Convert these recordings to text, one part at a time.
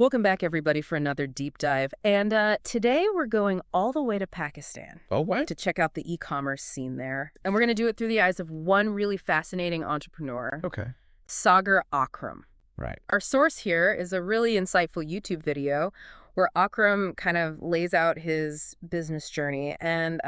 Welcome back, everybody, for another deep dive. And today we're going all the way to Pakistan Oh, what? to check out the e-commerce scene there. And we're going to do it through the eyes of one really fascinating entrepreneur, Okay. Sagar Akram. Right. Our source here is a really insightful YouTube video where Akram kind of lays out his business journey. And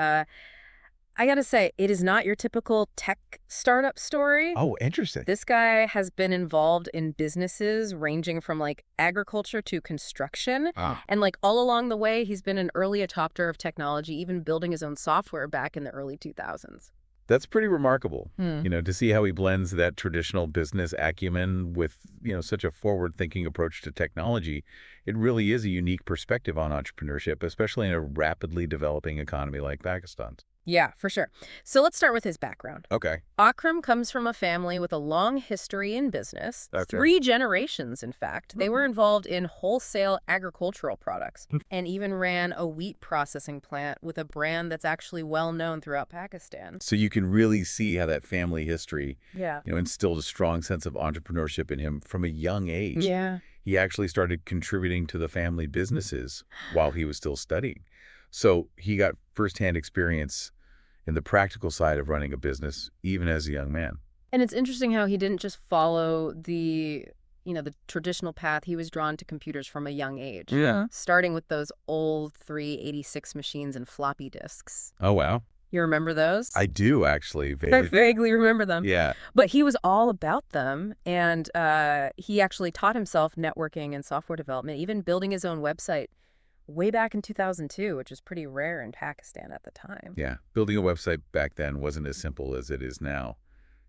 I got to say, it is not your typical tech startup story. Oh, interesting. This guy has been involved in businesses ranging from like agriculture to construction. Ah, And like all along the way, he's been an early adopter of technology, even building his own software back in the early 2000s. that's pretty remarkable, Hmm. to see how he blends that traditional business acumen with, such a forward-thinking approach to technology. It really is a unique perspective on entrepreneurship, especially in a rapidly developing economy like Pakistan's. Yeah, for sure. So let's start with his background. Okay. Akram comes from a family with a long history in business. Okay. 3 generations, in fact. They were involved in wholesale agricultural products and even ran a wheat processing plant with a brand that's actually well known throughout Pakistan. So you can really see how that family history, Yeah. instilled a strong sense of entrepreneurship in him from a young age. Yeah. He actually started contributing to the family businesses while he was still studying. So he got firsthand experience in the practical side of running a business, even as a young man. And it's interesting how he didn't just follow the traditional path. He was drawn to computers from a young age. Yeah. Starting with those old 386 machines and floppy disks. Oh, wow. You remember those? I do, actually. I vaguely remember them. Yeah. But he was all about them, and he actually taught himself networking and software development, even building his own website way back in 2002, which was pretty rare in Pakistan at the time. Yeah. Building a website back then wasn't as simple as it is now.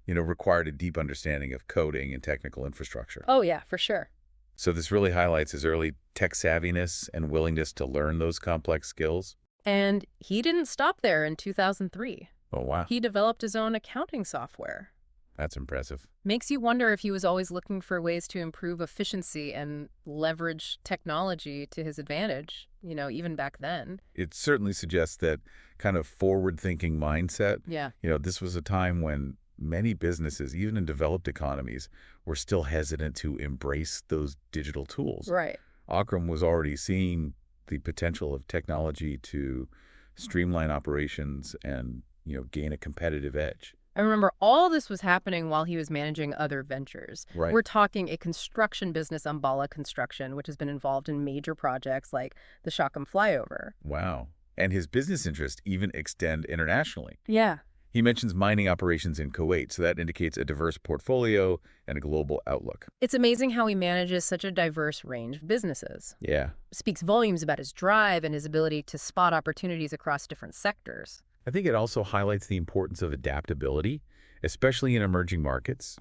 Required a deep understanding of coding and technical infrastructure. Oh, yeah, for sure. So this really highlights his early tech savviness and willingness to learn those complex skills. And he didn't stop there in 2003. Oh, wow. He developed his own accounting software. That's impressive. Makes you wonder if he was always looking for ways to improve efficiency and leverage technology to his advantage, even back then. It certainly suggests that kind of forward-thinking mindset. Yeah. This was a time when many businesses, even in developed economies, were still hesitant to embrace those digital tools. Right. Akram was already seeing the potential of technology to streamline operations and, gain a competitive edge. I remember all this was happening while he was managing other ventures. Right. We're talking a construction business, Ambala Construction, which has been involved in major projects like the Shakam flyover. Wow. And his business interests even extend internationally. Yeah. He mentions mining operations in Kuwait, so that indicates a diverse portfolio and a global outlook. It's amazing how he manages such a diverse range of businesses. Yeah. Speaks volumes about his drive and his ability to spot opportunities across different sectors. I think it also highlights the importance of adaptability, especially in emerging markets.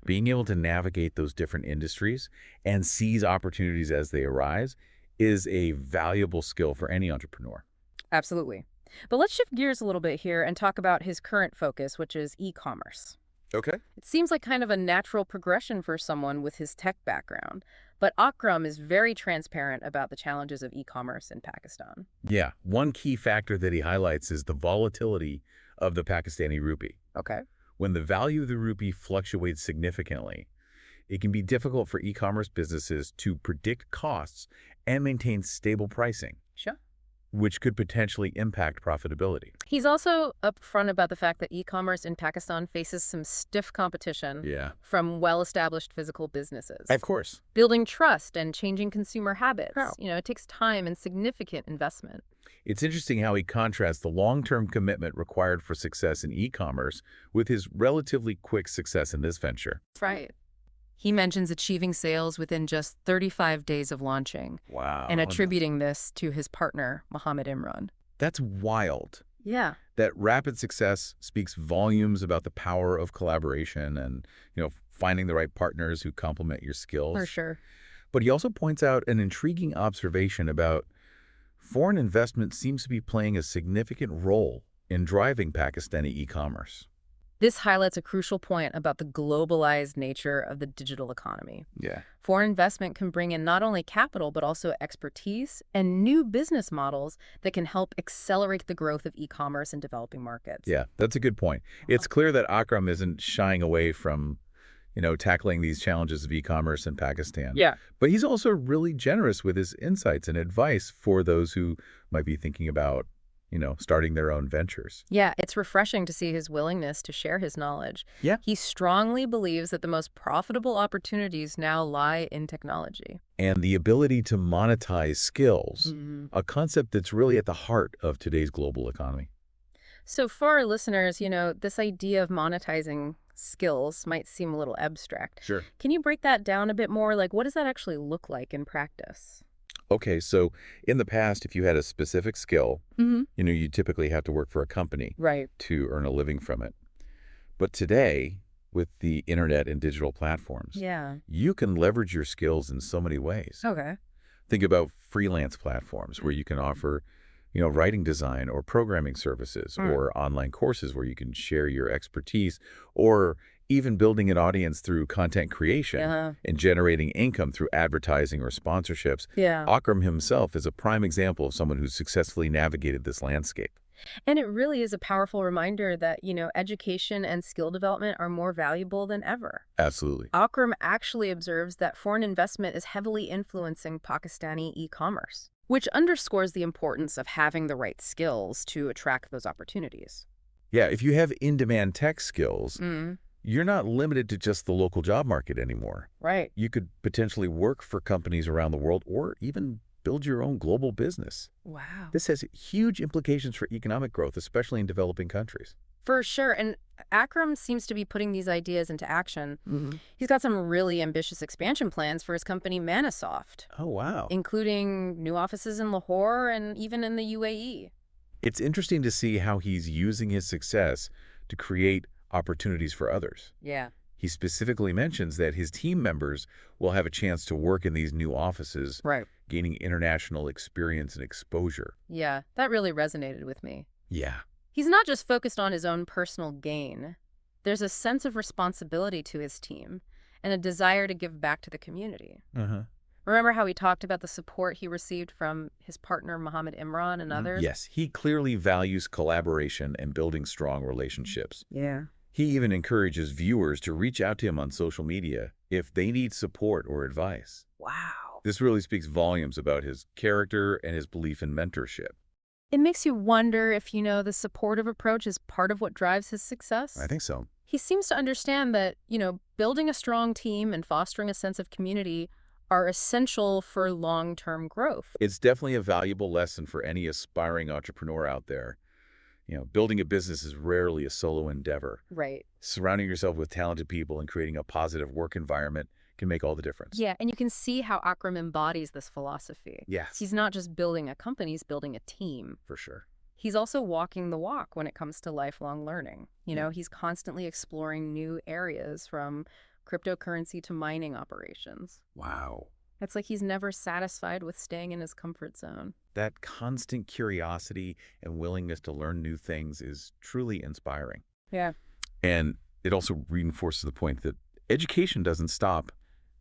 Being able to navigate those different industries and seize opportunities as they arise is a valuable skill for any entrepreneur. Absolutely. But let's shift gears a little bit here and talk about his current focus, which is e-commerce. Okay. It seems like kind of a natural progression for someone with his tech background. But Akram is very transparent about the challenges of e-commerce in Pakistan. Yeah. One key factor that he highlights is the volatility of the Pakistani rupee. Okay. When the value of the rupee fluctuates significantly, it can be difficult for e-commerce businesses to predict costs and maintain stable pricing, Sure. which could potentially impact profitability. He's also upfront about the fact that e-commerce in Pakistan faces some stiff competition Yeah. from well-established physical businesses. Of course. Building trust and changing consumer habits. How? It takes time and significant investment. It's interesting how he contrasts the long-term commitment required for success in e-commerce with his relatively quick success in this venture. That's right. He mentions achieving sales within just 35 days of launching Wow. and attributing this to his partner, Mohammed Imran. That's wild. Yeah. That rapid success speaks volumes about the power of collaboration and, finding the right partners who complement your skills. For sure. But he also points out an intriguing observation about foreign investment seems to be playing a significant role in driving Pakistani e-commerce. This highlights a crucial point about the globalized nature of the digital economy. Yeah. Foreign investment can bring in not only capital, but also expertise and new business models that can help accelerate the growth of e-commerce in developing markets. Yeah, that's a good point. It's clear that Akram isn't shying away from, tackling these challenges of e-commerce in Pakistan. Yeah. But he's also really generous with his insights and advice for those who might be thinking about, starting their own ventures. Yeah, it's refreshing to see his willingness to share his knowledge. Yeah. He strongly believes that the most profitable opportunities now lie in technology. And the ability to monetize skills, a concept that's really at the heart of today's global economy. So for our listeners, this idea of monetizing skills might seem a little abstract. Sure. Can you break that down a bit more? Like, what does that actually look like in practice? Okay, so in the past, if you had a specific skill, Mm-hmm. you typically have to work for a company Right. to earn a living from it. But today, with the internet and digital platforms, Yeah. you can leverage your skills in so many ways. Okay. Think about freelance platforms where you can offer, writing design or programming services or online courses where you can share your expertise, or even building an audience through content creation and generating income through advertising or sponsorships. Yeah. Akram himself is a prime example of someone who's successfully navigated this landscape. And it really is a powerful reminder that, education and skill development are more valuable than ever. Absolutely. Akram actually observes that foreign investment is heavily influencing Pakistani e-commerce, which underscores the importance of having the right skills to attract those opportunities. Yeah, if you have in-demand tech skills, you're not limited to just the local job market anymore. Right. You could potentially work for companies around the world or even build your own global business. Wow. This has huge implications for economic growth, especially in developing countries. For sure. And Akram seems to be putting these ideas into action. He's got some really ambitious expansion plans for his company Manasoft, Oh, wow. including new offices in Lahore and even in the UAE. It's interesting to see how he's using his success to create opportunities for others. Yeah. He specifically mentions that his team members will have a chance to work in these new offices, Right. gaining international experience and exposure. Yeah, that really resonated with me. Yeah. He's not just focused on his own personal gain. There's a sense of responsibility to his team and a desire to give back to the community. Remember how he talked about the support he received from his partner, Mohammed Imran, and others? Yes, he clearly values collaboration and building strong relationships. Yeah. He even encourages viewers to reach out to him on social media if they need support or advice. Wow. This really speaks volumes about his character and his belief in mentorship. It makes you wonder if, the supportive approach is part of what drives his success. I think so. He seems to understand that, building a strong team and fostering a sense of community are essential for long-term growth. It's definitely a valuable lesson for any aspiring entrepreneur out there. Building a business is rarely a solo endeavor. Right. Surrounding yourself with talented people and creating a positive work environment can make all the difference. Yeah, and you can see how Akram embodies this philosophy. Yes. He's not just building a company, he's building a team. For sure. He's also walking the walk when it comes to lifelong learning. He's constantly exploring new areas from cryptocurrency to mining operations. Wow. It's like he's never satisfied with staying in his comfort zone. That constant curiosity and willingness to learn new things is truly inspiring. Yeah. And it also reinforces the point that education doesn't stop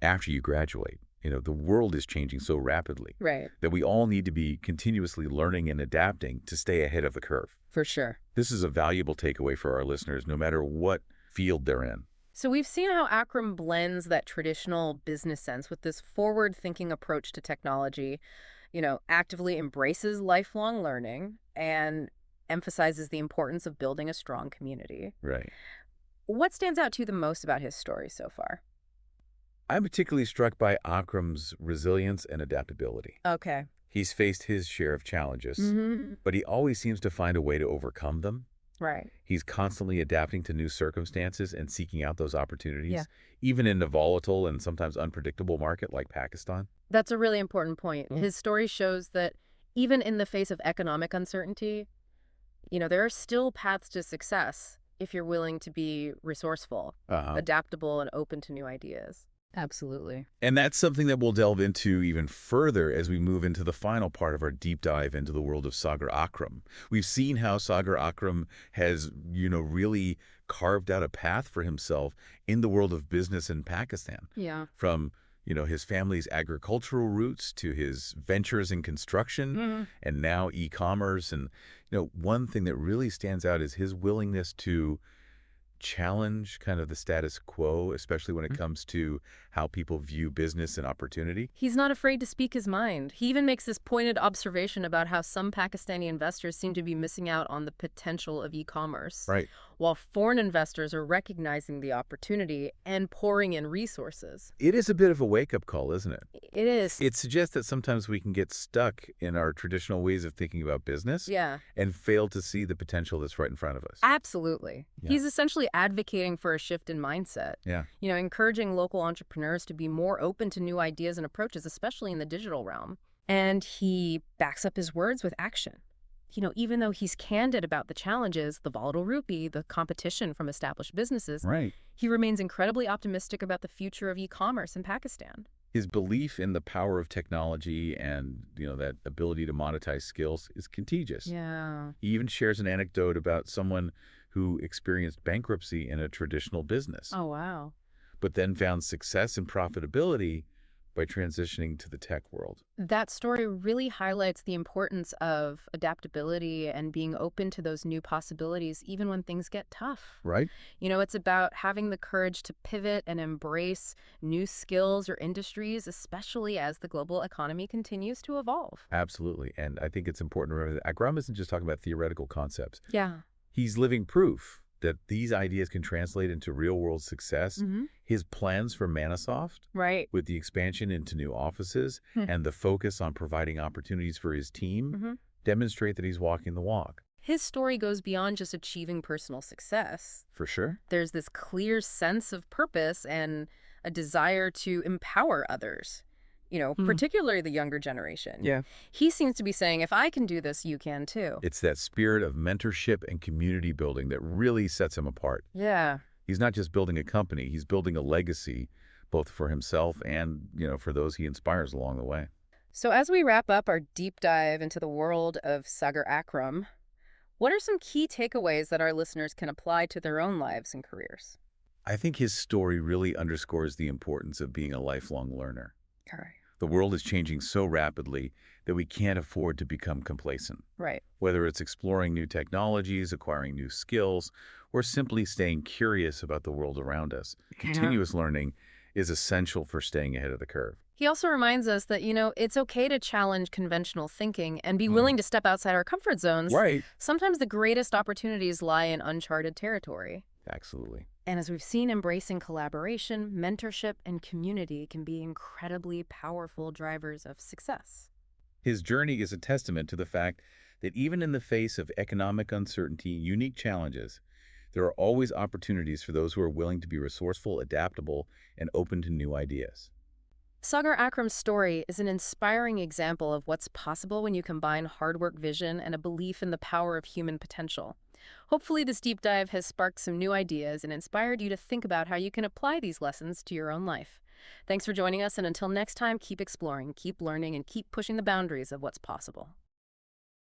after you graduate. The world is changing so rapidly Right. that we all need to be continuously learning and adapting to stay ahead of the curve. For sure. This is a valuable takeaway for our listeners, no matter what field they're in. So we've seen how Akram blends that traditional business sense with this forward-thinking approach to technology, actively embraces lifelong learning and emphasizes the importance of building a strong community. Right. What stands out to you the most about his story so far? I'm particularly struck by Akram's resilience and adaptability. Okay. He's faced his share of challenges, Mm-hmm. but he always seems to find a way to overcome them. Right. He's constantly adapting to new circumstances and seeking out those opportunities, Yeah. even in a volatile and sometimes unpredictable market like Pakistan. That's a really important point. His story shows that even in the face of economic uncertainty, there are still paths to success if you're willing to be resourceful, adaptable, and open to new ideas. Absolutely. And that's something that we'll delve into even further as we move into the final part of our deep dive into the world of Sagar Akram. We've seen how Sagar Akram has, really carved out a path for himself in the world of business in Pakistan. Yeah. From, his family's agricultural roots to his ventures in construction and now e-commerce. And, one thing that really stands out is his willingness to challenge kind of the status quo, especially when it comes to how people view business and opportunity. He's not afraid to speak his mind. He even makes this pointed observation about how some Pakistani investors seem to be missing out on the potential of e-commerce, Right. while foreign investors are recognizing the opportunity and pouring in resources. It is a bit of a wake-up call, isn't it? It is. It suggests that sometimes we can get stuck in our traditional ways of thinking about business Yeah. and fail to see the potential that's right in front of us. Absolutely. Yeah. He's essentially advocating for a shift in mindset. Yeah. Encouraging local entrepreneurs to be more open to new ideas and approaches, especially in the digital realm. And he backs up his words with action. Even though he's candid about the challenges, the volatile rupee, the competition from established businesses, Right. he remains incredibly optimistic about the future of e-commerce in Pakistan. His belief in the power of technology and, that ability to monetize skills is contagious. Yeah. He even shares an anecdote about someone who experienced bankruptcy in a traditional business, Oh, wow. but then found success and profitability by transitioning to the tech world. That story really highlights the importance of adaptability and being open to those new possibilities, even when things get tough. Right? It's about having the courage to pivot and embrace new skills or industries, especially as the global economy continues to evolve. Absolutely. And I think it's important to remember that Akram isn't just talking about theoretical concepts. Yeah. He's living proof that these ideas can translate into real-world success. Mm-hmm. His plans for Manasoft, Right. with the expansion into new offices and the focus on providing opportunities for his team, Mm-hmm. demonstrate that he's walking the walk. His story goes beyond just achieving personal success. For sure. There's this clear sense of purpose and a desire to empower others, particularly the younger generation. Yeah. He seems to be saying, if I can do this, you can too. It's that spirit of mentorship and community building that really sets him apart. Yeah. He's not just building a company, he's building a legacy, both for himself and, for those he inspires along the way. So as we wrap up our deep dive into the world of Sagar Akram, what are some key takeaways that our listeners can apply to their own lives and careers? I think his story really underscores the importance of being a lifelong learner. All right. The world is changing so rapidly that we can't afford to become complacent. Right. Whether it's exploring new technologies, acquiring new skills, or simply staying curious about the world around us, continuous learning is essential for staying ahead of the curve. He also reminds us that, it's okay to challenge conventional thinking and be willing to step outside our comfort zones. Right. Sometimes the greatest opportunities lie in uncharted territory. Absolutely. And as we've seen, embracing collaboration, mentorship, and community can be incredibly powerful drivers of success. His journey is a testament to the fact that even in the face of economic uncertainty, unique challenges, there are always opportunities for those who are willing to be resourceful, adaptable, and open to new ideas. Sagar Akram's story is an inspiring example of what's possible when you combine hard work, vision, and a belief in the power of human potential. Hopefully, this deep dive has sparked some new ideas and inspired you to think about how you can apply these lessons to your own life. Thanks for joining us, and until next time, keep exploring, keep learning, and keep pushing the boundaries of what's possible.